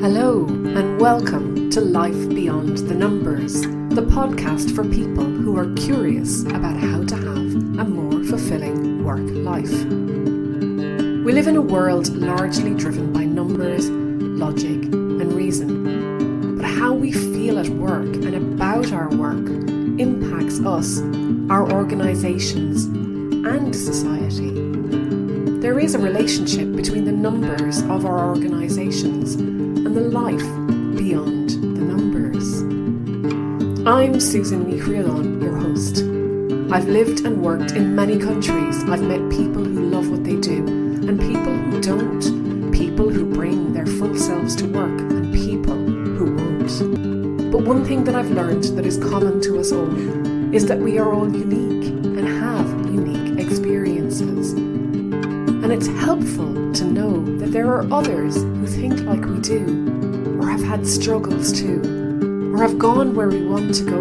Hello and welcome to Life Beyond the Numbers, the podcast for people who are curious about how to have a more fulfilling work life. We live in a world largely driven by numbers, logic and reason. But how we feel at work and about our work impacts us, our organisations and society. There is a relationship between the numbers of our organisations and the life beyond the numbers. I'm Susan Nichrialon, your host. I've lived and worked in many countries. I've met people who love what they do and people who don't, people who bring their full selves to work and people who won't. But one thing that I've learned that is common to us all is that we are all unique and have unique experiences. And it's helpful to know that there are others who think like we do, or have had struggles too, or have gone where we want to go,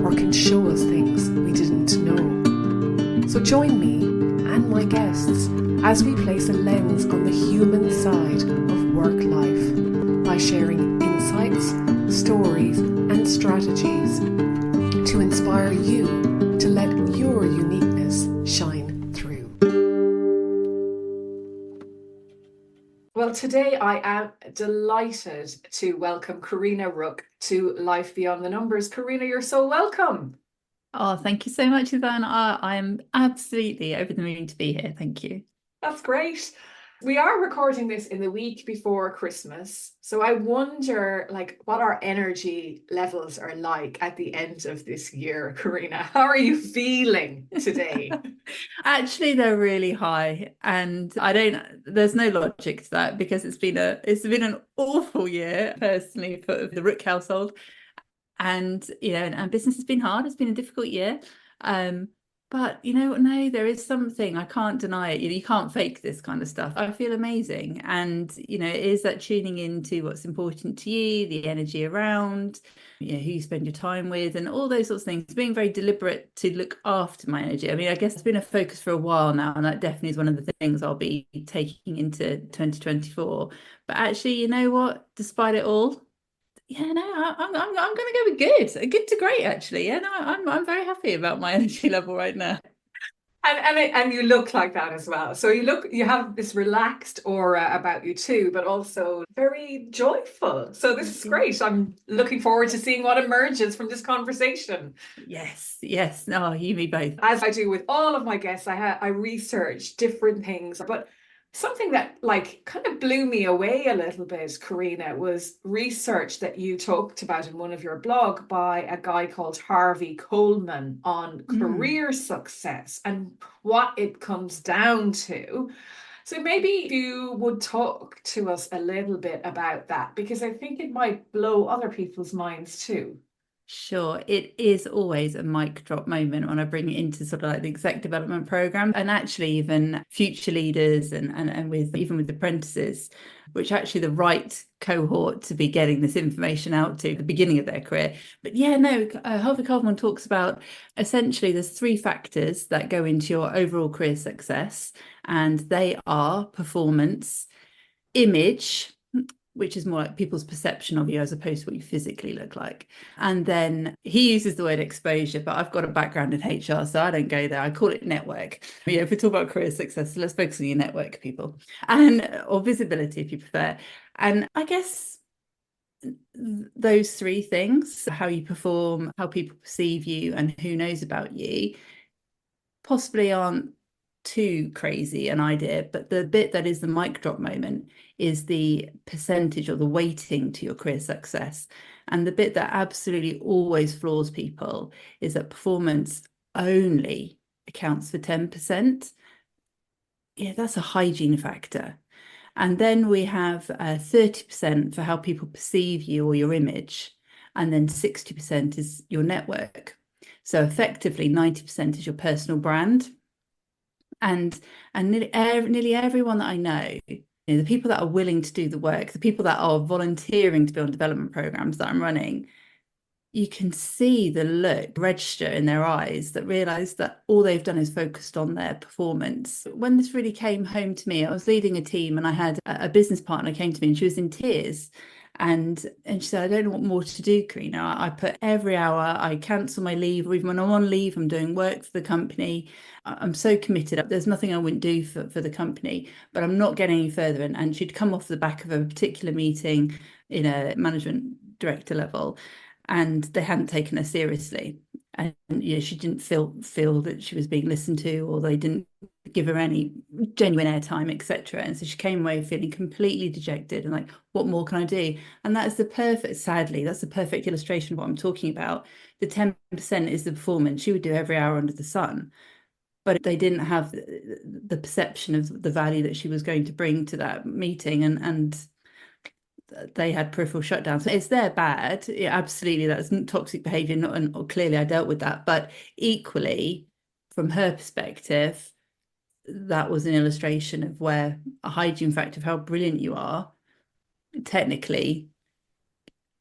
or can show us things we didn't know. So join me and my guests as we place a lens on the human side of work life by sharing insights, stories, and strategies to inspire you to let your uniqueness shine through. Well, today I am delighted to welcome Karina Rook to Life Beyond the Numbers. Karina, you're so welcome. Oh, thank you so much, Yvonne. I am absolutely over the moon to be here. Thank you. That's great. We are recording this in the week before Christmas. So I wonder what our energy levels are like at the end of this year. Karina, how are you feeling today? Actually, they're really high, and there's no logic to that because it's been an awful year personally for the Rook household. And and business has been hard. It's been a difficult year. But no, there is something, I can't deny it. You can't fake this kind of stuff. I feel amazing. And, it is that tuning into what's important to you, the energy around, who you spend your time with and all those sorts of things, being very deliberate to look after my energy. I mean, I guess it's been a focus for a while now, and that definitely is one of the things I'll be taking into 2024. But actually, you know what, despite it all, I'm going to go with good to great, actually. I'm very happy about my energy level right now. And you look like that as well. So you have this relaxed aura about you too, but also very joyful. So this is great. I'm looking forward to seeing what emerges from this conversation. Yes. No, you, me both. As I do with all of my guests, I research different things, but something that kind of blew me away a little bit, Karina, was research that you talked about in one of your blog by a guy called Harvey Coleman on career success and what it comes down to. So maybe you would talk to us a little bit about that, because I think it might blow other people's minds too. Sure. It is always a mic drop moment when I bring it into sort of like the exec development program, and actually even future leaders and with apprentices, which actually the right cohort to be getting this information out to at the beginning of their career. But Harvey Coleman talks about essentially there's three factors that go into your overall career success, and they are performance, image, which is more like people's perception of you as opposed to what you physically look like. And then he uses the word exposure, but I've got a background in HR, so I don't go there. I call it network. If we talk about career success, so let's focus on your network, people, or visibility if you prefer. And I guess those three things, how you perform, how people perceive you, and who knows about you, possibly aren't too crazy an idea, but the bit that is the mic drop moment is the percentage or the weighting to your career success. And the bit that absolutely always floors people is that performance only accounts for 10%. Yeah, that's a hygiene factor. And then we have 30% for how people perceive you or your image, and then 60% is your network. So effectively 90% is your personal brand. And nearly everyone that I know, the people that are willing to do the work, the people that are volunteering to be on development programs that I'm running, you can see the look register in their eyes that realize that all they've done is focused on their performance. When this really came home to me, I was leading a team and I had a business partner came to me and she was in tears. And she said, I don't know what more to do, Karina. I put every hour, I cancel my leave, or even when I'm on leave, I'm doing work for the company. I'm so committed. There's nothing I wouldn't do for the company, but I'm not getting any further. And she'd come off the back of a particular meeting in a management director level, and they hadn't taken her seriously. And she didn't feel that she was being listened to, or they didn't give her any genuine airtime, etc. And so she came away feeling completely dejected and like, what more can I do? And that's sadly, that's the perfect illustration of what I'm talking about. The 10% is the performance. She would do every hour under the sun, but they didn't have the perception of the value that she was going to bring to that meeting, and they had peripheral shutdown. So it's their bad. Yeah, absolutely. That's toxic behavior. And clearly I dealt with that. But equally, from her perspective, that was an illustration of where a hygiene factor of how brilliant you are technically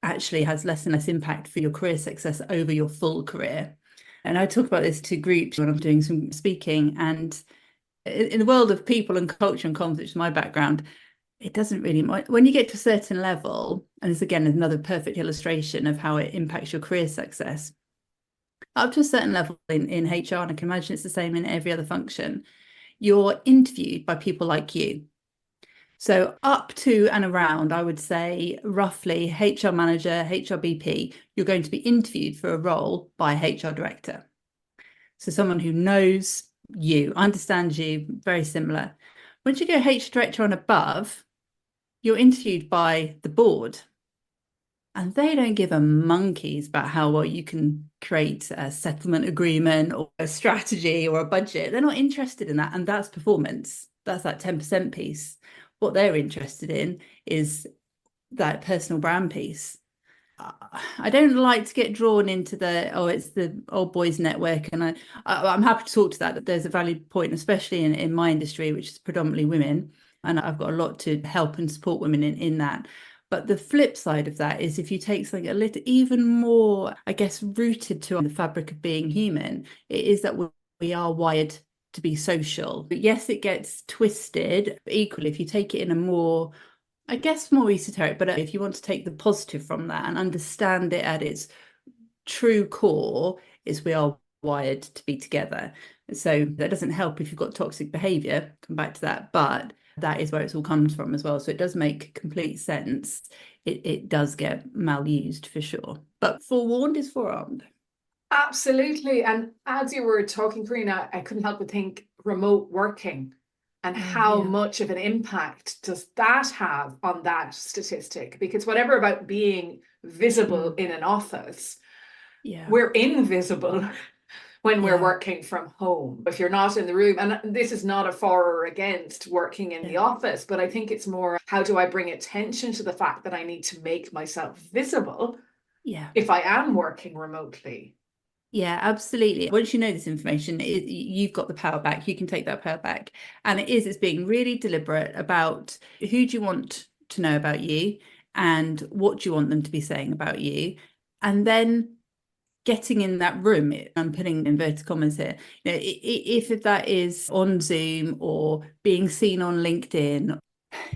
actually has less and less impact for your career success over your full career. And I talk about this to groups when I'm doing some speaking. And in the world of people and culture and comms, which is my background, it doesn't really matter. When you get to a certain level, and it's again another perfect illustration of how it impacts your career success, up to a certain level in HR, and I can imagine it's the same in every other function, you're interviewed by people like you. So up to and around, I would say roughly HR manager, HR BP, you're going to be interviewed for a role by a HR director. So someone who knows you, understands you, very similar. Once you go HR director and above, you're interviewed by the board, and they don't give a monkeys about how well you can create a settlement agreement or a strategy or a budget. They're not interested in that. And that's performance. That's that 10% piece. What they're interested in is that personal brand piece. I don't like to get drawn into it's the old boys network. And I'm happy to talk to that there's a valid point, especially in my industry, which is predominantly women. And I've got a lot to help and support women in that. But the flip side of that is if you take something a little even more, I guess, rooted to the fabric of being human, it is that we are wired to be social. But yes, it gets twisted. But equally, if you take it in a more, I guess, more esoteric, but if you want to take the positive from that and understand it at its true core, is we are wired to be together. So that doesn't help if you've got toxic behavior, come back to that, but that is where it all comes from as well. So it does make complete sense. It does get malused for sure, but forewarned is forearmed. Absolutely. And as you were talking, Karina, I couldn't help but think remote working and how much of an impact does that have on that statistic? Because whatever about being visible in an office, we're invisible when we're working from home. If you're not in the room, and this is not a for or against working in the office, but I think it's more, how do I bring attention to the fact that I need to make myself visible if I am working remotely? Yeah, absolutely. Once you know this information, you've got the power back. You can take that power back. And it's being really deliberate about who do you want to know about you and what do you want them to be saying about you. And then getting in that room, I'm putting inverted commas here, if that is on Zoom or being seen on LinkedIn,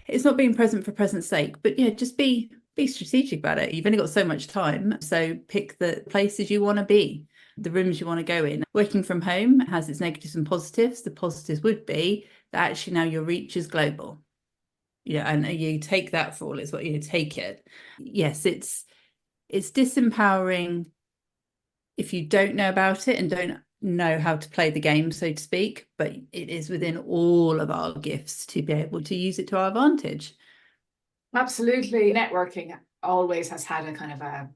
it's not being present for present's sake, but just be strategic about it. You've only got so much time. So pick the places you want to be, the rooms you want to go in. Working from home has its negatives and positives. The positives would be that actually now your reach is global. And you take that for all it's what you take it. Yes, it's disempowering if you don't know about it and don't know how to play the game, so to speak, but it is within all of our gifts to be able to use it to our advantage. Absolutely. Networking always has had a kind of a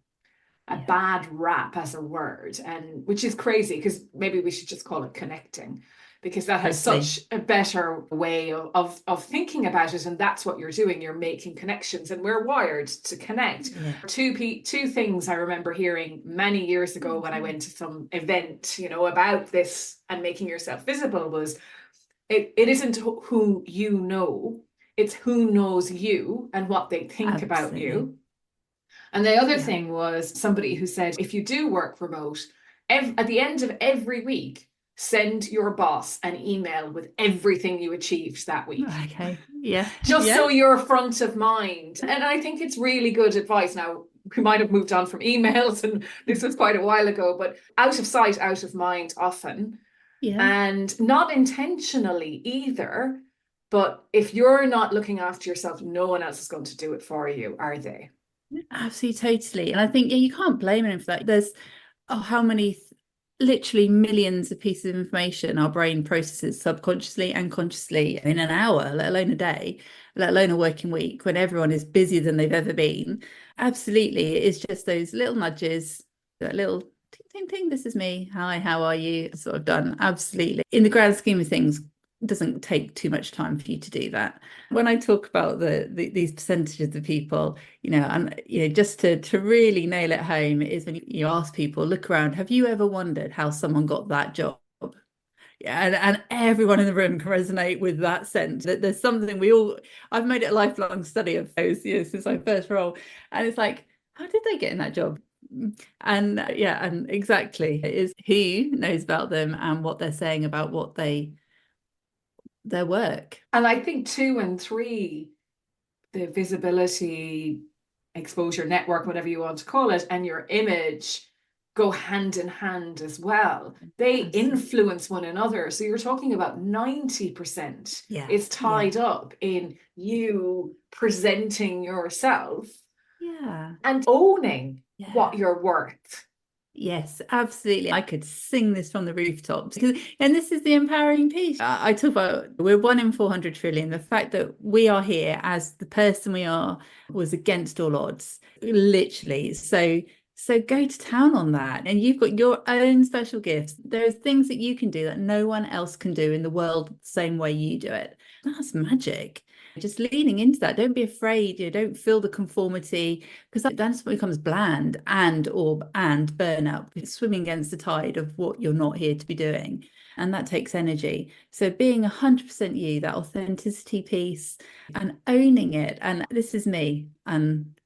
bad rap as a word, and which is crazy, because maybe we should just call it connecting, because that has such a better way of thinking about it. And that's what you're doing. You're making connections, and we're wired to connect. Two things I remember hearing many years ago when I went to some event, about this and making yourself visible was, it isn't who you know, it's who knows you and what they think about you. And the other thing was somebody who said, if you do work remote, at the end of every week, send your boss an email with everything you achieved that week. Okay. Yeah. Just Yeah. so you're front of mind. And I think it's really good advice. Now, we might have moved on from emails, and this was quite a while ago, but out of sight, out of mind often. Yeah. And not intentionally either. But if you're not looking after yourself, no one else is going to do it for you, are they? Absolutely, totally. And I think, yeah, you can't blame him for that. There's, how many, literally millions of pieces of information our brain processes subconsciously and consciously in an hour, let alone a day, let alone a working week, when everyone is busier than they've ever been. Absolutely. It is just those little nudges, that little ting, ting, ting, this is me. Hi, how are you? Sort of done. Absolutely. In the grand scheme of things, it doesn't take too much time for you to do that. When I talk about these percentages of people, and just to really nail it home is when you ask people, look around, have you ever wondered how someone got that job? Yeah, and everyone in the room can resonate with that sense that there's something I've made it a lifelong study of those years since my first role. And it's like, how did they get in that job? And yeah, and exactly, it is who knows about them and what they're saying about their work. And I think 2 and 3, the visibility, exposure, network, whatever you want to call it, and your image go hand in hand as well. They influence one another. So you're talking about 90% is tied up in you presenting yourself and owning what you're worth. Yes, absolutely. I could sing this from the rooftops, and this is the empowering piece. I talk about we're 1 in 400 trillion. The fact that we are here as the person we are was against all odds, literally. So go to town on that. And you've got your own special gifts. There's things that you can do that no one else can do in the world the same way you do it. That's magic. Just leaning into that. Don't be afraid. Don't feel the conformity, because that's what becomes bland and burnout. It's swimming against the tide of what you're not here to be doing. And that takes energy. So being 100% you, that authenticity piece, and owning it. And this is me. And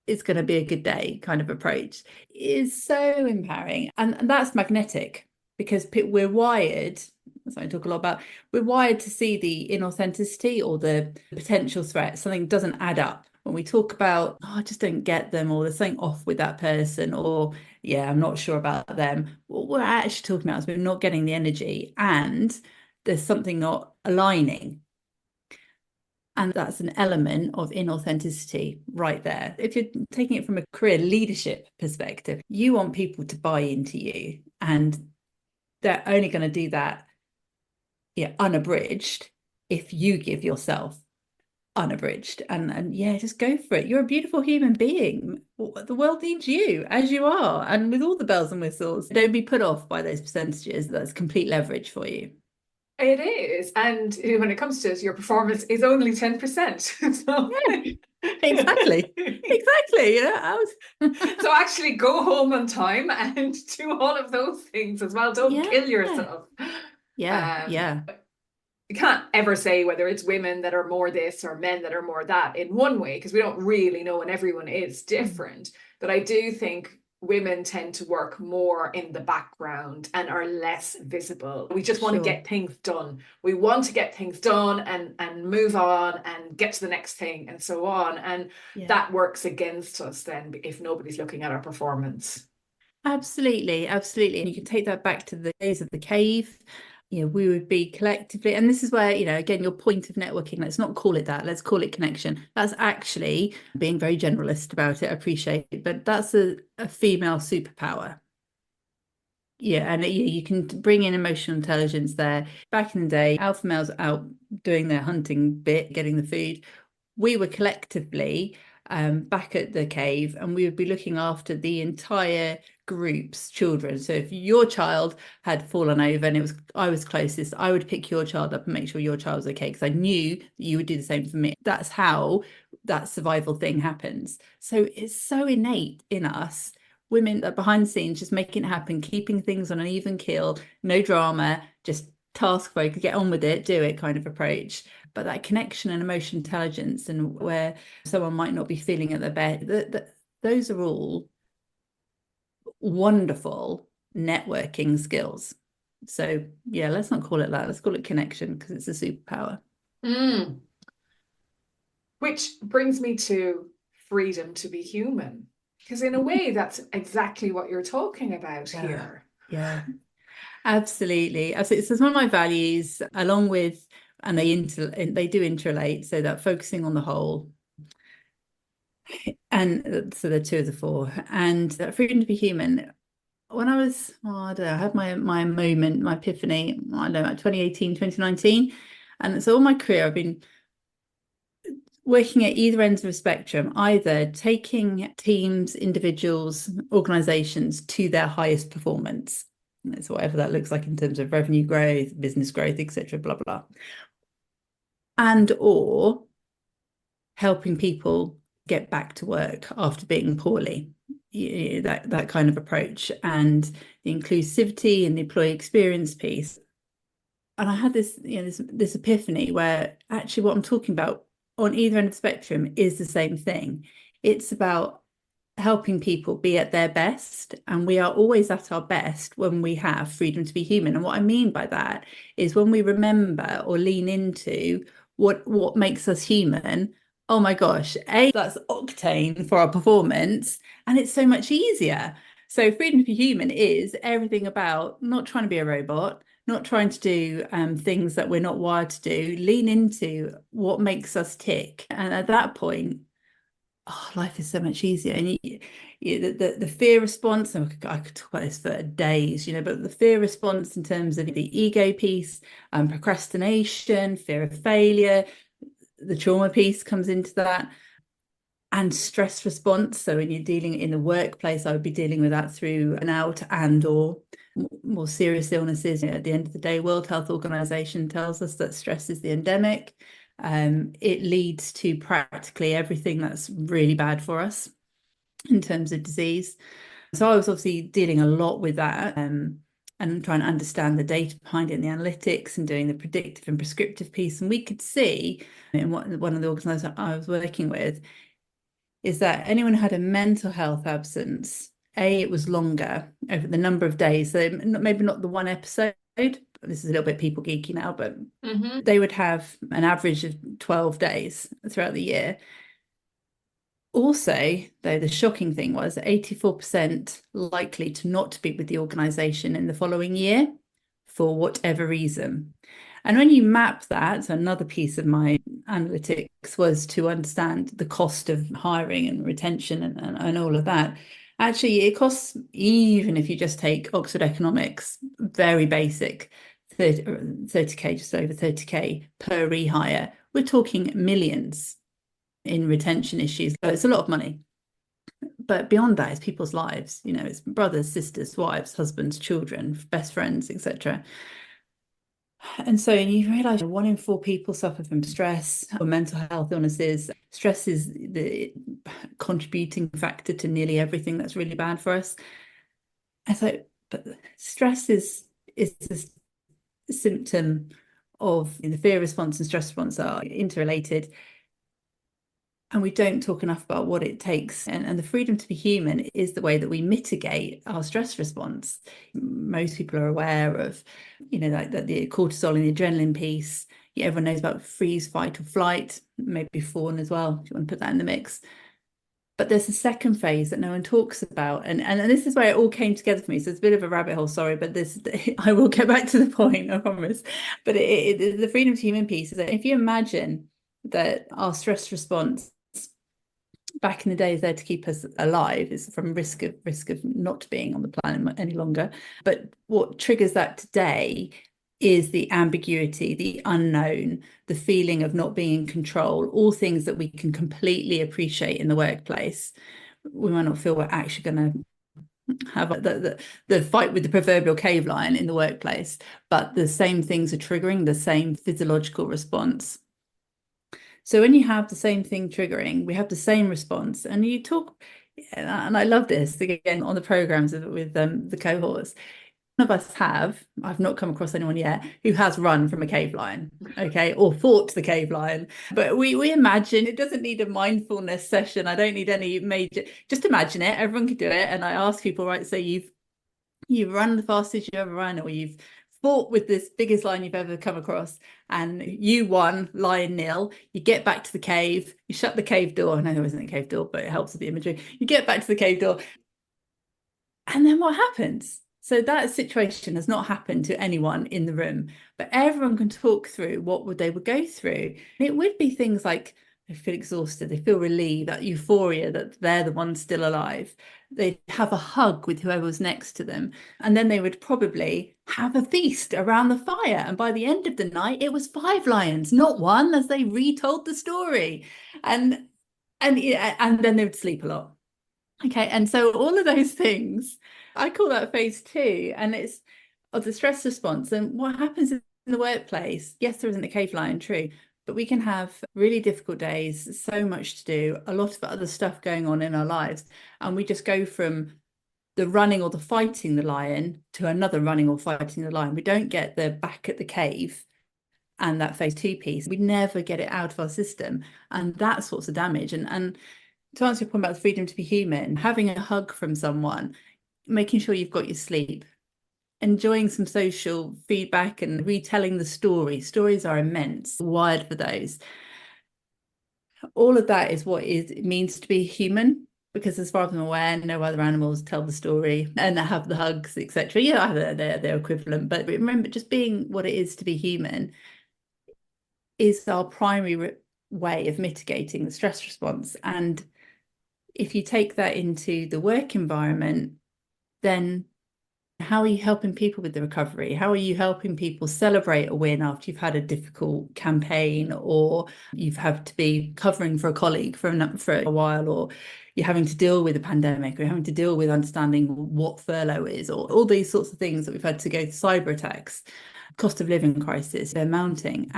it's going to be a good day kind of approach is so empowering. And that's magnetic, because we're wired, as I talk a lot about, we're wired to see the inauthenticity or the potential threat. Something doesn't add up. When we talk about, I just don't get them, or there's something off with that person, or yeah, I'm not sure about them. What we're actually talking about is we're not getting the energy, and there's something not aligning. And that's an element of inauthenticity right there. If you're taking it from a career leadership perspective, you want people to buy into you, and they're only going to do that unabridged if you give yourself unabridged. And yeah, just go for it. You're a beautiful human being. The world needs you as you are, and with all the bells and whistles. Don't be put off by those percentages. That's complete leverage for you. It is. And when it comes to it, your performance is only 10%. So yeah, exactly. Exactly. So actually go home on time and do all of those things as well. Don't kill yourself. Yeah. You can't ever say whether it's women that are more this or men that are more that in one way, because we don't really know, and everyone is different. But I do think women tend to work more in the background and are less visible. We just want to get things done. We want to get things done and move on and get to the next thing and so on. And that works against us then if nobody's looking at our performance. Absolutely. And you can take that back to the days of the cave. We would be collectively, and this is where, again, your point of networking, let's not call it that, let's call it connection. That's actually being very generalist about it, I appreciate it, but that's a female superpower. Yeah, and you can bring in emotional intelligence there. Back in the day, alpha males out doing their hunting bit, getting the food. We were collectively back at the cave, and we would be looking after the entire group's children. So if your child had fallen over and I was closest, I would pick your child up and make sure your child was okay, because I knew that you would do the same for me. That's how that survival thing happens. So it's so innate in us. Women are behind the scenes, just making it happen, keeping things on an even keel, no drama, just task focus, get on with it, do it kind of approach. But that connection and emotional intelligence, and where someone might not be feeling at their best, those are all wonderful networking skills. So yeah, let's not call it that. Let's call it connection, because it's a superpower. Mm. Which brings me to freedom to be human. Because in a way, that's exactly what you're talking about here. Yeah, absolutely. So it's one of my values, along with, and they do interrelate, so that focusing on the whole, and so they're two of the four, and freedom to be human. When I was, I don't know, I had my moment, my epiphany, I don't know, like 2018, 2019. And so all my career, I've been working at either ends of a spectrum, either taking teams, individuals, organizations to their highest performance. It's whatever that looks like in terms of revenue growth, business growth, etc., blah, blah. And or helping people get back to work after being poorly. That kind of approach, and the inclusivity and the employee experience piece. And I had this epiphany where actually what I'm talking about on either end of the spectrum is the same thing. It's about helping people be at their best, and we are always at our best when we have freedom to be human. And what I mean by that is when we remember or lean into what makes us human. Oh my gosh, that's octane for our performance, and it's so much easier. So freedom to be human is everything about not trying to be a robot, not trying to do things that we're not wired to do. Lean into what makes us tick, and at that point, life is so much easier. And the fear response, and I could talk about this for days, but the fear response in terms of the ego piece, procrastination, fear of failure, the trauma piece comes into that, and stress response. So when you're dealing in the workplace, I would be dealing with that through burnout and or more serious illnesses. At the end of the day, World Health Organization tells us that stress is the endemic. It leads to practically everything that's really bad for us in terms of disease. So I was obviously dealing a lot with that, and trying to understand the data behind it and the analytics and doing the predictive and prescriptive piece. And we could see in one of the organizations I was working with is that anyone who had a mental health absence, it was longer over the number of days. So maybe not the one episode. This is a little bit people geeky now, but they would have an average of 12 days throughout the year. Also, though, the shocking thing was 84% likely to not be with the organisation in the following year for whatever reason. And when you map that, so another piece of my analytics was to understand the cost of hiring and retention and all of that. Actually, it costs, even if you just take Oxford Economics, very basic, 30k, just over 30k per rehire. We're talking millions in retention issues. So it's a lot of money. But beyond that, it's people's lives. It's brothers, sisters, wives, husbands, children, best friends, etc. And so you realise 1 in 4 people suffer from stress or mental health illnesses. Stress is the contributing factor to nearly everything that's really bad for us. And so, but stress is a symptom of the fear response and stress response are interrelated. And we don't talk enough about what it takes. And the freedom to be human is the way that we mitigate our stress response. Most people are aware of, like the cortisol and the adrenaline piece. Everyone knows about freeze, fight, or flight, maybe fawn as well, if you want to put that in the mix. But there's a second phase that no one talks about. And this is where it all came together for me. So it's a bit of a rabbit hole, sorry, but I will get back to the point, I promise. But the freedom to human piece is that if you imagine that our stress response back in the day is there to keep us alive, is from risk of not being on the planet any longer. But what triggers that today is the ambiguity, the unknown, the feeling of not being in control, all things that we can completely appreciate in the workplace. We might not feel we're actually going to have the fight with the proverbial cave lion in the workplace, but the same things are triggering the same physiological response. So when you have the same thing triggering, we have the same response. And you talk, and I love this, again, on the programs with the cohorts. None of us I've not come across anyone yet who has run from a cave lion, okay, or fought the cave lion. But we imagine, it doesn't need a mindfulness session. I don't need any major, just imagine it. Everyone can do it. And I ask people, right, so you've run the fastest you ever run, or you've fought with this biggest lion you've ever come across, and you won, lion nil. You get back to the cave, you shut the cave door. I know there isn't a cave door, but it helps with the imagery. You get back to the cave door, and then what happens? So that situation has not happened to anyone in the room, but everyone can talk through what they would go through. And it would be things like they feel exhausted, they feel relieved, that euphoria that they're the ones still alive. They'd have a hug with whoever was next to them, and then they would probably have a feast around the fire. And by the end of the night, it was 5 lions, not one, as they retold the story. And then they would sleep a lot. Okay, and so all of those things, I call that phase 2, and it's of the stress response. And what happens in the workplace, yes, there isn't a cave lion, true, but we can have really difficult days, so much to do, a lot of other stuff going on in our lives, and we just go from the running or the fighting the lion to another running or fighting the lion. We don't get the back at the cave and that phase 2 piece. We never get it out of our system, and that's what's the damage. And to answer your point about the freedom to be human, having a hug from someone, making sure you've got your sleep, enjoying some social feedback and retelling the story. Stories are immense, wired for those. All of that is what it means to be human, because as far as I'm aware, no other animals tell the story and have the hugs, etc. Yeah, they're equivalent, but remember, just being what it is to be human is our primary way of mitigating the stress response. And if you take that into the work environment, then how are you helping people with the recovery? How are you helping people celebrate a win after you've had a difficult campaign, or you've had to be covering for a colleague for a while, or you're having to deal with a pandemic, or you're having to deal with understanding what furlough is, or all these sorts of things that we've had to go through, cyber attacks, cost of living crisis, they're mounting.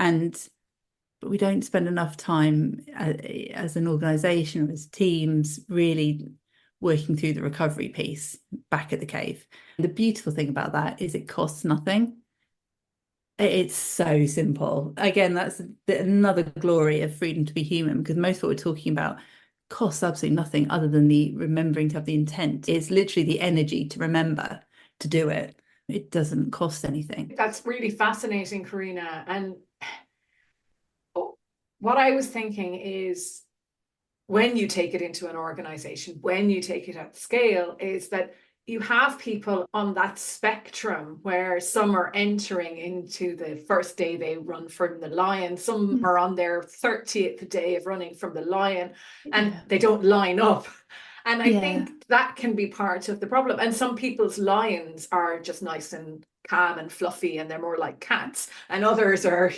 But we don't spend enough time as an organisation or as teams really working through the recovery piece back at the cave. The beautiful thing about that is it costs nothing. It's so simple. Again, that's another glory of freedom to be human, because most of what we're talking about costs absolutely nothing other than the remembering to have the intent. It's literally the energy to remember to do it. It doesn't cost anything. That's really fascinating, Karina. And what I was thinking is, when you take it into an organization, when you take it at scale, is that you have people on that spectrum where some are entering into the first day they run from the lion, some are on their 30th day of running from the lion, and they don't line up. And I think that can be part of the problem. And some people's lions are just nice and calm and fluffy, and they're more like cats, and others are,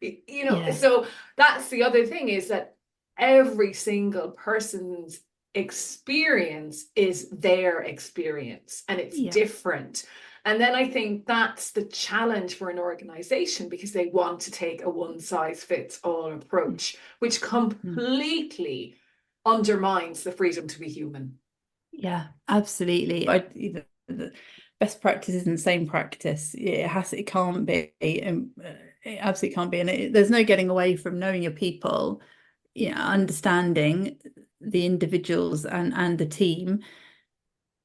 so that's the other thing, is that every single person's experience is their experience, and it's different. And then I think that's the challenge for an organization, because they want to take a one-size-fits-all approach, which completely undermines the freedom to be human. Yeah, absolutely. The best practice isn't the same practice. It can't be. It absolutely can't be. And there's no getting away from knowing your people, understanding the individuals and the team,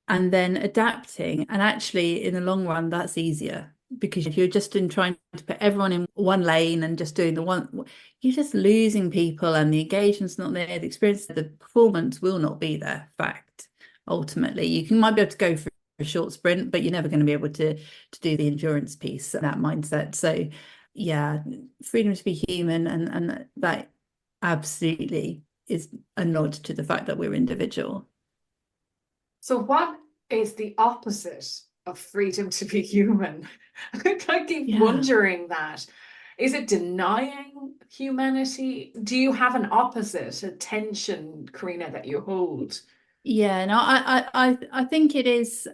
and then adapting. And actually, in the long run, that's easier, because if you're just trying to put everyone in one lane and just doing the one, you're just losing people, and the engagement's not there, the experience, the performance will not be there. Fact, ultimately, you might be able to go for a short sprint, but you're never going to be able to do the endurance piece, that mindset. So yeah, freedom to be human, and that absolutely is a nod to the fact that we're individual. So what is the opposite of freedom to be human? I keep wondering that. Is it denying humanity? Do you have an opposite, a tension, Karina, that you hold? Yeah, no, I think it is.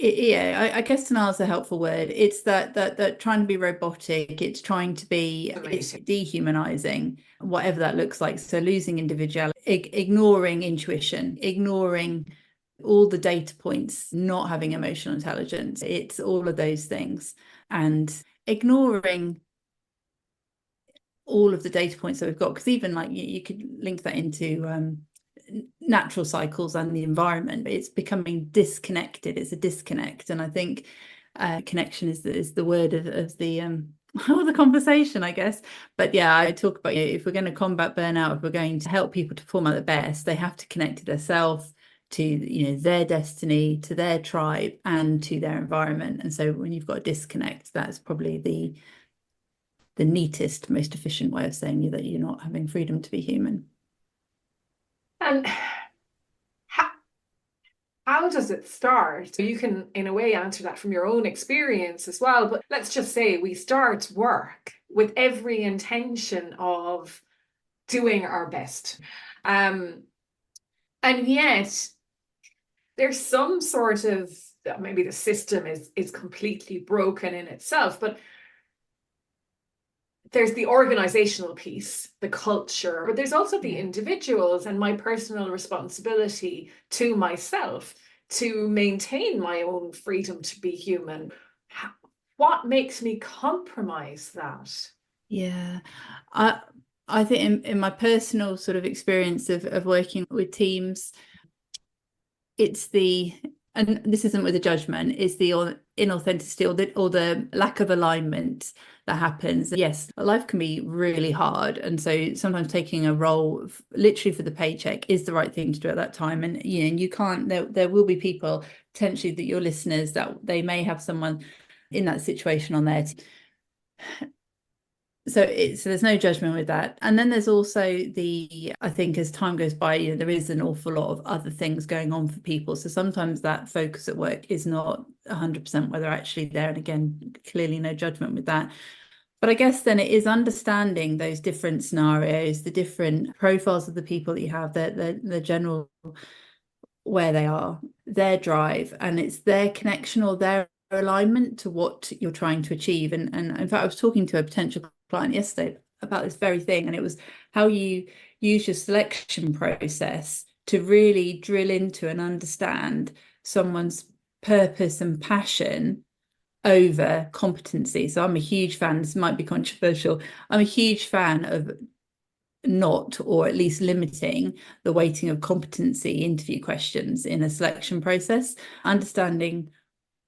I guess denial is a helpful word. It's that trying to be robotic, it's trying to be, it's dehumanizing, whatever that looks like. So losing individuality, ignoring intuition, ignoring all the data points, not having emotional intelligence. It's all of those things, and ignoring all of the data points that we've got, because even like you could link that into natural cycles and the environment. It's becoming disconnected. It's a disconnect. And I think connection is the word of the the conversation, I guess. But yeah, I talk about, if we're going to combat burnout, if we're going to help people to perform at their best, they have to connect to their self, to their destiny, to their tribe, and to their environment. And so when you've got a disconnect, that's probably the neatest, most efficient way of saying that you're not having freedom to be human. And how does it start? You can, in a way, answer that from your own experience as well. But let's just say we start work with every intention of doing our best. And yet there's some sort of, maybe the system is completely broken in itself, but there's the organizational piece, the culture, but there's also the individuals and my personal responsibility to myself to maintain my own freedom to be human. What makes me compromise that? Yeah, I think in my personal sort of experience of working with teams, it's and this isn't with a judgment, it's the inauthenticity or the lack of alignment that happens. Yes, life can be really hard. And so sometimes taking a role literally for the paycheck is the right thing to do at that time. And, you can't, there will be people potentially that your listeners, that they may have someone in that situation on their team. So there's no judgment with that. And then there's also I think as time goes by, there is an awful lot of other things going on for people. So sometimes that focus at work is not 100% where they're actually there. And again, clearly no judgment with that. But I guess then it is understanding those different scenarios, the different profiles of the people that you have, the general where they are, their drive, and it's their connection or their alignment to what you're trying to achieve. And in fact, I was talking to a potential client yesterday about this very thing, and it was how you use your selection process to really drill into and understand someone's purpose and passion over competency. So I'm a huge fan, this might be controversial, I'm a huge fan of not, or at least limiting, the weighting of competency interview questions in a selection process, understanding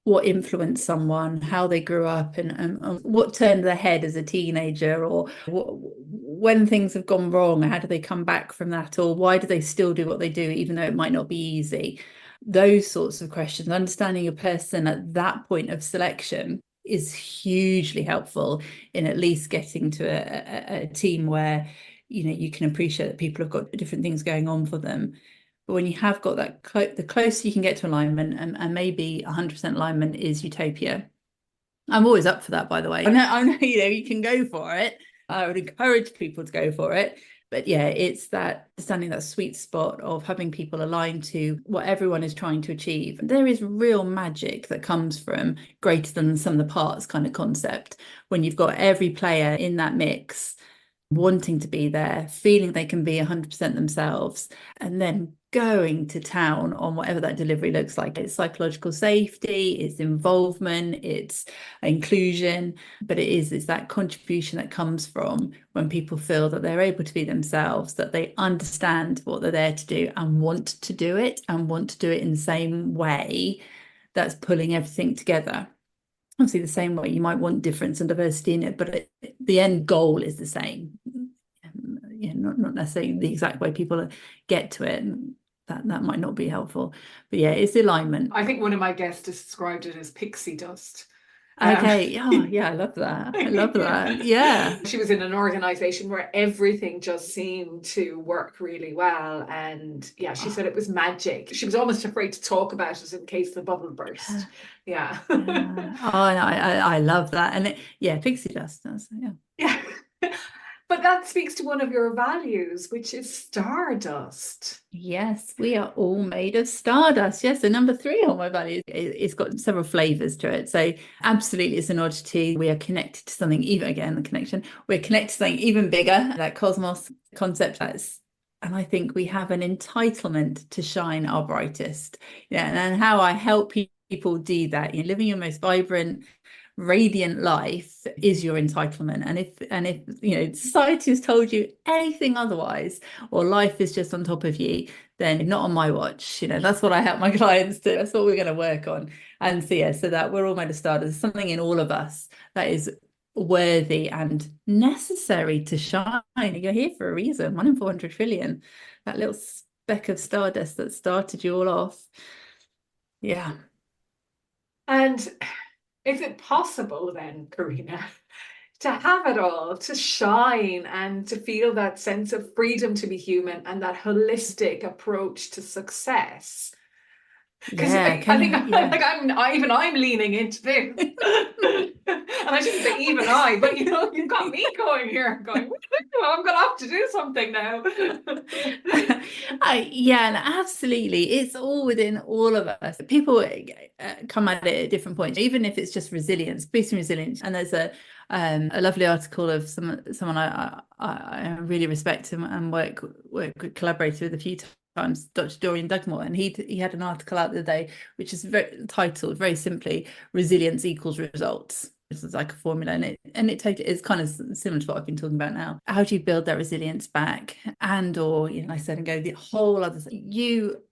what influenced someone, how they grew up, and what turned their head as a teenager, or when things have gone wrong, how do they come back from that, or why do they still do what they do even though it might not be easy. Those sorts of questions, understanding a person at that point of selection is hugely helpful in at least getting to a team where you can appreciate that people have got different things going on for them. But when you have got that, the closer you can get to alignment, and maybe 100% alignment is utopia. I'm always up for that, by the way. I know you can go for it. I would encourage people to go for it. But yeah, it's that understanding that sweet spot of having people aligned to what everyone is trying to achieve. There is real magic that comes from greater than some of the parts kind of concept, when you've got every player in that mix wanting to be there, feeling they can be 100% themselves, and then going to town on whatever that delivery looks like. It's psychological safety, it's involvement, it's inclusion, but it's that contribution that comes from when people feel that they're able to be themselves, that they understand what they're there to do and want to do it, and want to do it in the same way that's pulling everything together. Obviously, the same way you might want difference and diversity in it, but the end goal is the same. Not necessarily the exact way people get to it. That might not be helpful, but yeah, it's the alignment. I think one of my guests described it as pixie dust. Okay. Oh, yeah, I love that. I love that. Yeah. She was in an organization where everything just seemed to work really well. And yeah, she said it was magic. She was almost afraid to talk about it in case the bubble burst. Yeah. Oh, no, I love that. And pixie dust does. Yeah. Yeah. But that speaks to one of your values, which is stardust. Yes, we are all made of stardust. Yes, so number 3 on my values, it's got several flavors to it. So absolutely, it's an oddity. We are connected to something, even again, the connection. We're connected to something even bigger, that cosmos concept. And I think we have an entitlement to shine our brightest. Yeah, and how I help people do that, living your most vibrant, radiant life is your entitlement. And if you know, society has told you anything otherwise, or life is just on top of you, then not on my watch. You know, that's what I help my clients do. That's what we're going to work on. And so yeah, so that we're all made of stars. There's something in all of us that is worthy and necessary to shine. You're here for a reason. 1 in 400 trillion, that little speck of stardust that started you all off. Yeah. And is it possible then, Karina, to have it all, to shine and to feel that sense of freedom to be human and that holistic approach to success? Because Yeah, I think I'm leaning into this. And I shouldn't say even I, but you know, you've got me going here, going, I'm gonna have to do something now. Yeah, and absolutely, it's all within all of us. People come at it at different points, even if it's just resilience, boosting resilience. And there's a lovely article of someone I really respect and collaborated with a few times, Dr. Dorian Dugmore, and he had an article out the other day which is titled very simply "Resilience equals results." This is like a formula, and it is kind of similar to what I've been talking about now. How do you build that resilience back? And or, you know, I said and go the whole other thing. You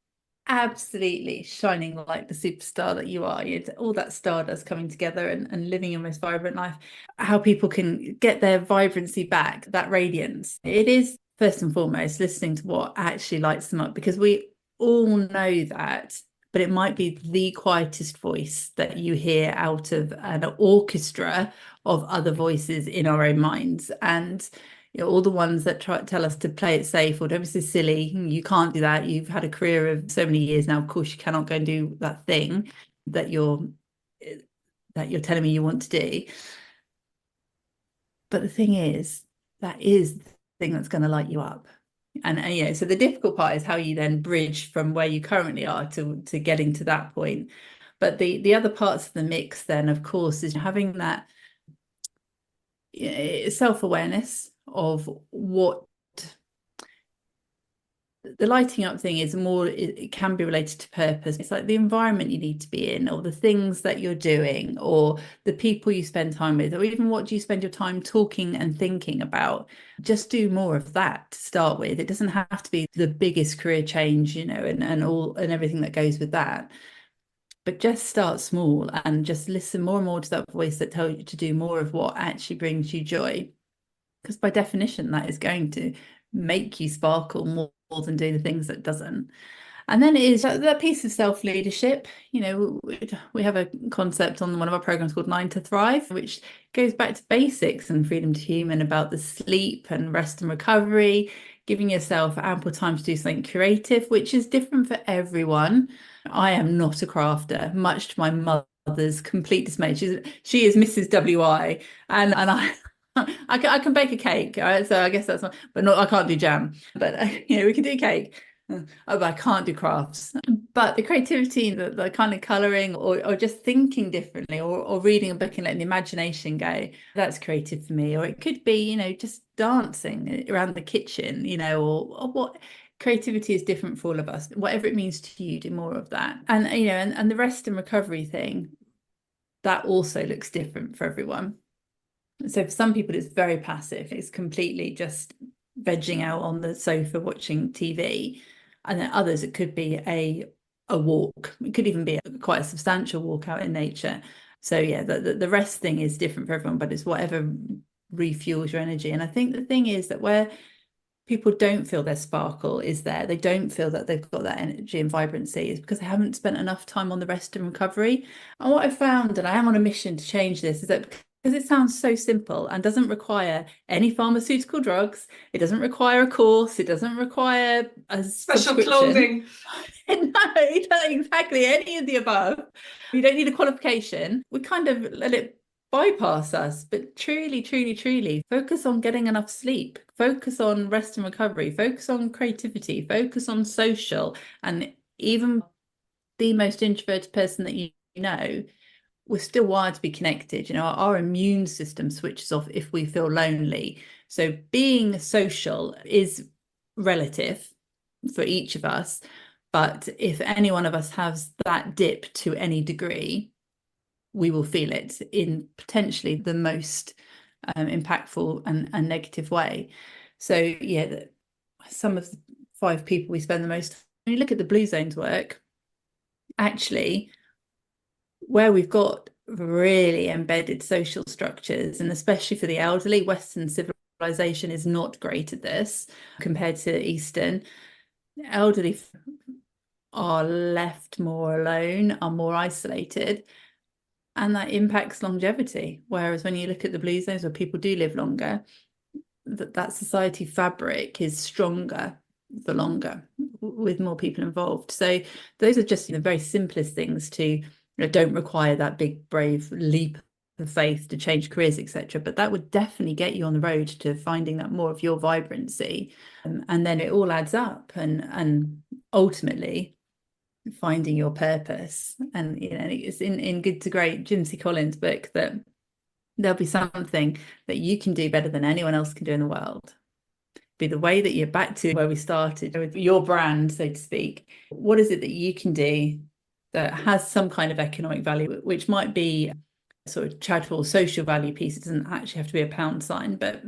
absolutely shining like the superstar that you are. All that stardust coming together and living your most vibrant life. How people can get their vibrancy back, that radiance. It is first and foremost listening to what actually lights them up, because we all know that, but it might be the quietest voice that you hear out of an orchestra of other voices in our own minds. And you know, all the ones that tell us to play it safe or don't be so silly, you can't do that, you've had a career of so many years now, of course you cannot go and do that thing that you're telling me you want to do. But the thing is, that is the thing that's going to light you up. And you know, so the difficult part is how you then bridge from where you currently are to getting to that point. But the other parts of the mix then, of course, is having that self-awareness of what the lighting up thing is. More, it can be related to purpose. It's like the environment you need to be in, or the things that you're doing, or the people you spend time with, or even what do you spend your time talking and thinking about. Just do more of that to start with. It doesn't have to be the biggest career change, you know, and everything that goes with that. But just start small and just listen more and more to that voice that tells you to do more of what actually brings you joy. Because by definition, that is going to make you sparkle more than do the things that doesn't. And then it is that piece of self-leadership. You know, we have a concept on one of our programs called 9 to Thrive, which goes back to basics and freedom to human, about the sleep and rest and recovery, giving yourself ample time to do something creative, which is different for everyone. I am not a crafter, much to my mother's complete dismay. She is Mrs. WI, and I can bake a cake, right? So I guess that's not, but I can't do jam. But you know, we can do cake. Oh, but I can't do crafts. But the creativity, the kind of colouring, or just thinking differently, or reading a book and letting the imagination go, that's creative for me. Or it could be, you know, just dancing around the kitchen, you know, or what. Creativity is different for all of us. Whatever it means to you, do more of that. And you know, and the rest and recovery thing, that also looks different for everyone. So for some people, it's very passive. It's completely just vegging out on the sofa watching TV. And then others, it could be a walk. It could even be quite a substantial walk out in nature. So yeah, the rest thing is different for everyone, but it's whatever refuels your energy. And I think the thing is that where people don't feel their sparkle is there, they don't feel that they've got that energy and vibrancy, is because they haven't spent enough time on the rest and recovery. And what I've found, and I am on a mission to change this, is that because it sounds so simple and doesn't require any pharmaceutical drugs, it doesn't require a course, it doesn't require a special clothing. No, it doesn't exactly any of the above. You don't need a qualification. We kind of let it bypass us, but truly focus on getting enough sleep, focus on rest and recovery, focus on creativity, focus on social. And even the most introverted person that you know, we're still wired to be connected. You know, our immune system switches off if we feel lonely. So being social is relative for each of us, but if any one of us has that dip to any degree, we will feel it in potentially the most impactful and negative way. So yeah, some of the 5 people we spend the most, when you look at the Blue Zones work, actually, where we've got really embedded social structures, and especially for the elderly, Western civilization is not great at this compared to Eastern. Elderly are left more alone, are more isolated, and that impacts longevity. Whereas when you look at the Blue Zones where people do live longer, that society fabric is stronger for longer with more people involved. So those are just the very simplest things to don't require that big brave leap of faith to change careers, etc. But that would definitely get you on the road to finding that more of your vibrancy, and then it all adds up, and ultimately finding your purpose. And it's in Good to Great, Jim C. Collins' book, that there'll be something that you can do better than anyone else can do in the world. Be the way that you're back to where we started with your brand, so to speak. What is it that you can do that has some kind of economic value, which might be a sort of charitable social value piece? It doesn't actually have to be a pound sign, but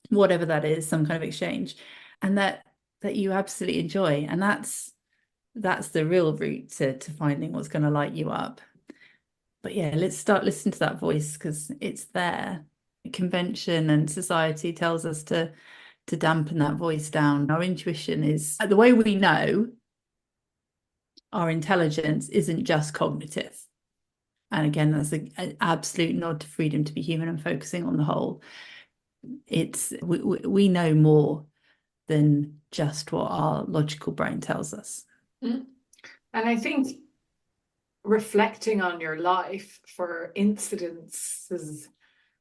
whatever that is, some kind of exchange, and that you absolutely enjoy. And that's the real route to finding what's going to light you up. But yeah, let's start listening to that voice, because it's there. Convention and society tells us to dampen that voice down. Our intuition is the way we know our intelligence isn't just cognitive. And again, that's an absolute nod to freedom to be human and focusing on the whole. It's we know more than just what our logical brain tells us. And I think reflecting on your life for incidences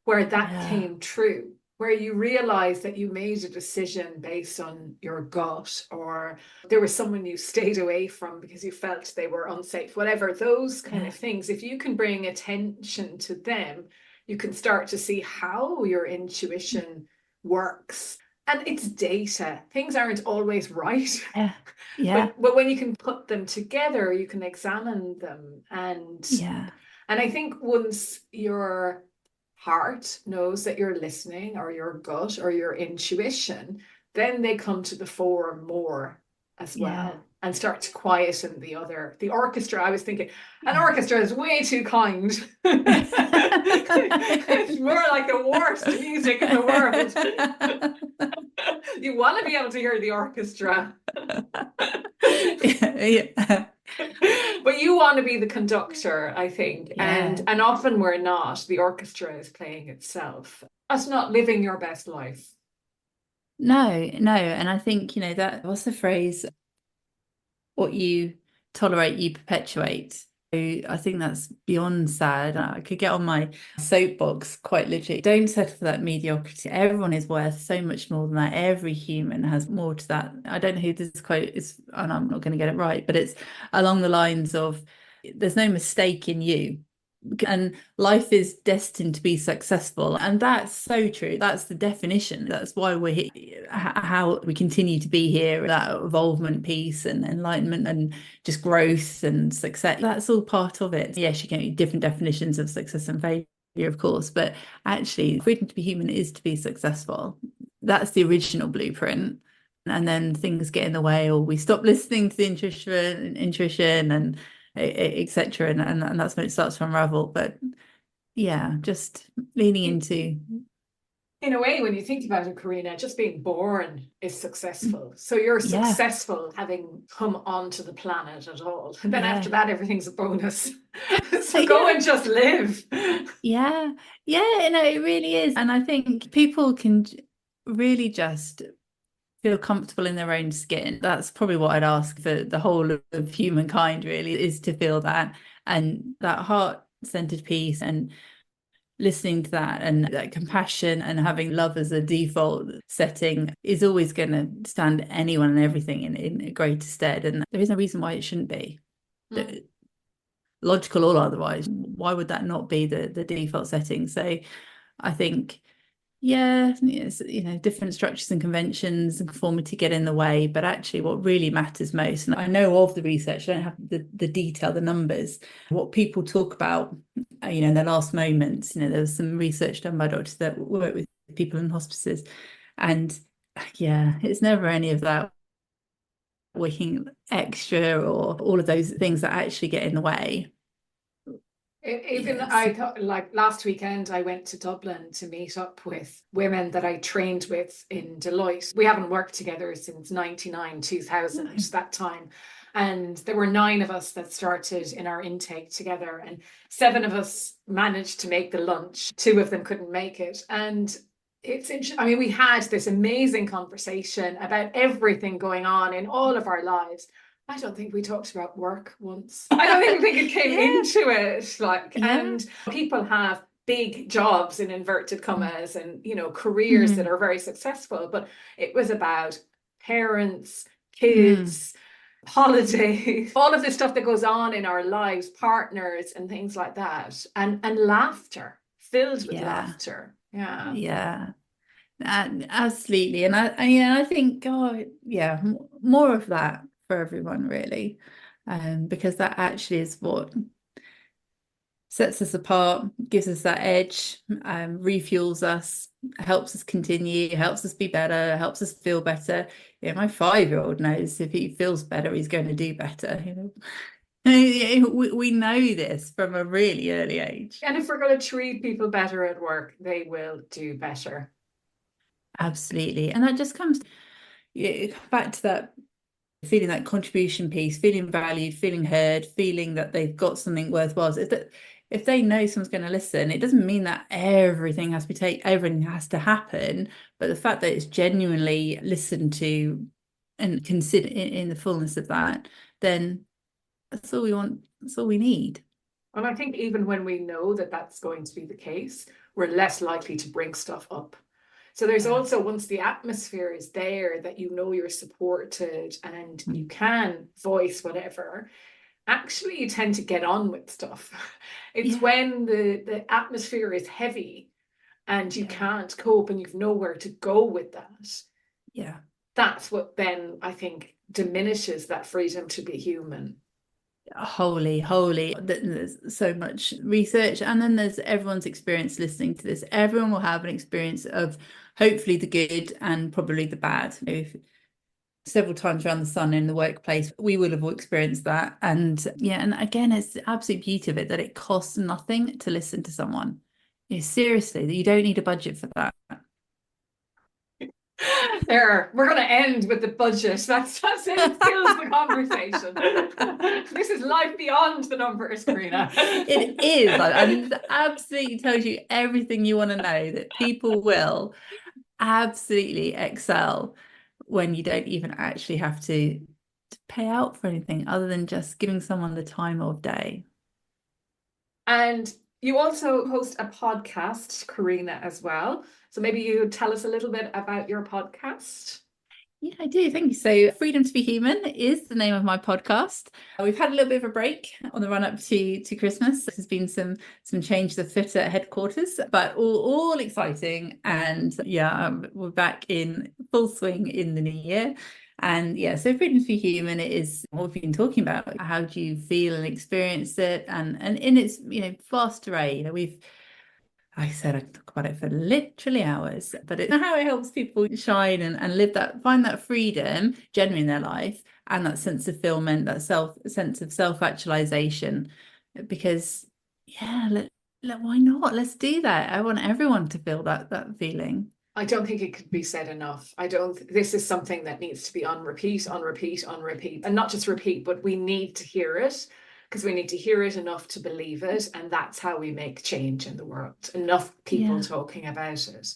where that came true, where you realize that you made a decision based on your gut, or there was someone you stayed away from because you felt they were unsafe, whatever, those kind of things. If you can bring attention to them, you can start to see how your intuition works. And it's data. Things aren't always right. But when you can put them together, you can examine them. And I think once your heart knows that you're listening, or your gut or your intuition, then they come to the fore more as well, and start to quieten the orchestra. I was thinking an orchestra is way too kind. It's more like the worst music in the world. You want to be able to hear the orchestra. But you want to be the conductor, I think. And often we're not. The orchestra is playing itself. That's not living your best life. No. And I think, that what's the phrase? What you tolerate, you perpetuate. I think that's beyond sad. I could get on my soapbox quite literally. Don't settle for that mediocrity. Everyone is worth so much more than that. Every human has more to that. I don't know who this quote is, and I'm not going to get it right, but it's along the lines of, there's no mistake in you, and life is destined to be successful. And that's so true. That's the definition. That's why we're here, how we continue to be here, that evolvement piece and enlightenment and just growth and success. That's all part of it. Yes, you can get different definitions of success and failure, of course, but actually freedom to be human is to be successful. That's the original blueprint. And then things get in the way, or we stop listening to the intuition and etc. And that's when it starts to unravel. But just leaning into, in a way, when you think about it, Karina, just being born is successful. So you're successful having come onto the planet at all. And then after that, everything's a bonus. So go and just live. It really is. And I think people can really just feel comfortable in their own skin. That's probably what I'd ask for the whole of humankind, really, is to feel that, and that heart-centered peace, and listening to that, and that compassion, and having love as a default setting is always going to stand anyone and everything in greater stead. And there is no reason why it shouldn't be. Logical or otherwise, why would that not be the default setting? So I think Yeah, it's, different structures and conventions and conformity get in the way, but actually what really matters most, and I know of the research, I don't have the detail, the numbers, what people talk about, in their last moments. There was some research done by doctors that work with people in hospices, and yeah, it's never any of that working extra or all of those things that actually get in the way. Even Yes. I thought, like last weekend, I went to Dublin to meet up with women that I trained with in Deloitte. We haven't worked together since 99, 2000, that time. And there were 9 of us that started in our intake together, and 7 of us managed to make the lunch. 2 of them couldn't make it. And it's interesting. I mean, we had this amazing conversation about everything going on in all of our lives. I don't think we talked about work once. I don't even think it came into it. And people have big jobs in inverted commas and, careers that are very successful, but it was about parents, kids, holidays, all of the stuff that goes on in our lives, partners and things like that. And laughter, filled with laughter. Yeah. Yeah. Absolutely. And I think, more of that for everyone, really, because that actually is what sets us apart, gives us that edge, refuels us, helps us continue, helps us be better, helps us feel better. My 5-year-old knows if he feels better, he's going to do better. We know this from a really early age. And if we're going to treat people better at work, they will do better. Absolutely. And that just comes back to that feeling, that contribution piece, feeling valued, feeling heard, feeling that they've got something worthwhile. If they know someone's going to listen, it doesn't mean that everything has to happen, but the fact that it's genuinely listened to and considered in the fullness of that, then that's all we want. That's all we need. And I think even when we know that that's going to be the case, we're less likely to bring stuff up. So there's also, once the atmosphere is there, that you're supported and you can voice whatever, actually you tend to get on with stuff. It's when the atmosphere is heavy and you can't cope and you've nowhere to go with that. Yeah. That's what then I think diminishes that freedom to be human. Holy, there's so much research, and then there's everyone's experience listening to this. Everyone will have an experience of hopefully the good and probably the bad. Several times around the sun in the workplace, we will have experienced that. And again, it's the absolute beauty of it that it costs nothing to listen to someone. Seriously, that you don't need a budget for that. There, we're going to end with the budget. That's it. It kills the conversation. This is life beyond the numbers, Karina. It is. And absolutely tells you everything you want to know, that people will absolutely excel when you don't even actually have to pay out for anything other than just giving someone the time of day. And you also host a podcast, Karina, as well. So maybe you tell us a little bit about your podcast. Yeah, I do. Thank you. So Freedom to be Human is the name of my podcast. We've had a little bit of a break on the run up to Christmas. There's been some changes afoot at headquarters, but all exciting. And we're back in full swing in the new year. And so Freedom to be Human, it is what we've been talking about. How do you feel and experience it? And in its vast array, I said I could talk about it for literally hours, but it's how it helps people shine and live find that freedom generally in their life, and that sense of fulfillment, that sense of self-actualization. Because why not? Let's do that. I want everyone to feel that feeling. I don't think it could be said enough. This is something that needs to be on repeat, and not just repeat, but we need to hear it. Because we need to hear it enough to believe it. And that's how we make change in the world. Enough people talking about it.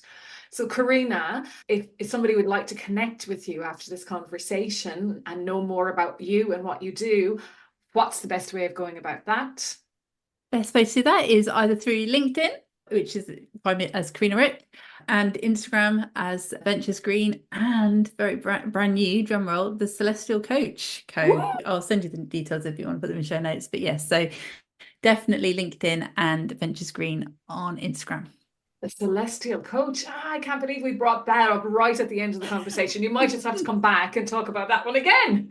So Karina, if somebody would like to connect with you after this conversation and know more about you and what you do, what's the best way of going about that? Best way to do that is either through LinkedIn, which is as Karina Rook, and Instagram as Ventures Green, and very brand new, drum roll, the Celestial Coach code. I'll send you the details if you want to put them in show notes. But yes, so definitely LinkedIn and Ventures Green on Instagram. The celestial coach. I can't believe we brought that up right at the end of the conversation. You might just have to come back and talk about that one again.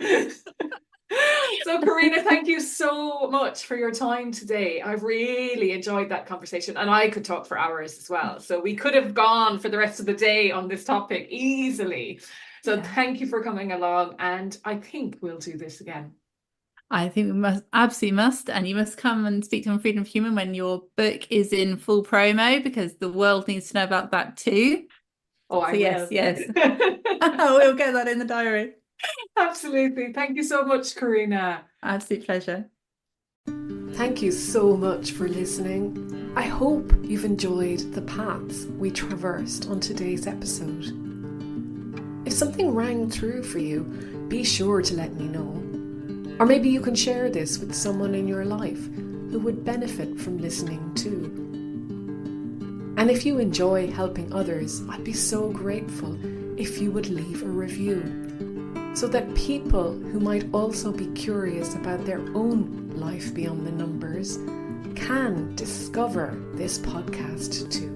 So, Karina, thank you so much for your time today. I've really enjoyed that conversation, and I could talk for hours as well. So we could have gone for the rest of the day on this topic easily. So thank you for coming along, and I think we'll do this again. I think we absolutely must, and you must come and speak to On Freedom of Human when your book is in full promo, because the world needs to know about that too. Oh, I will. Yes. We'll get that in the diary. Absolutely. Thank you so much, Karina. Absolute pleasure. Thank you so much for listening. I hope you've enjoyed the paths we traversed on today's episode. If something rang true for you, be sure to let me know. Or maybe you can share this with someone in your life who would benefit from listening too. And if you enjoy helping others, I'd be so grateful if you would leave a review, so that people who might also be curious about their own life beyond the numbers can discover this podcast too.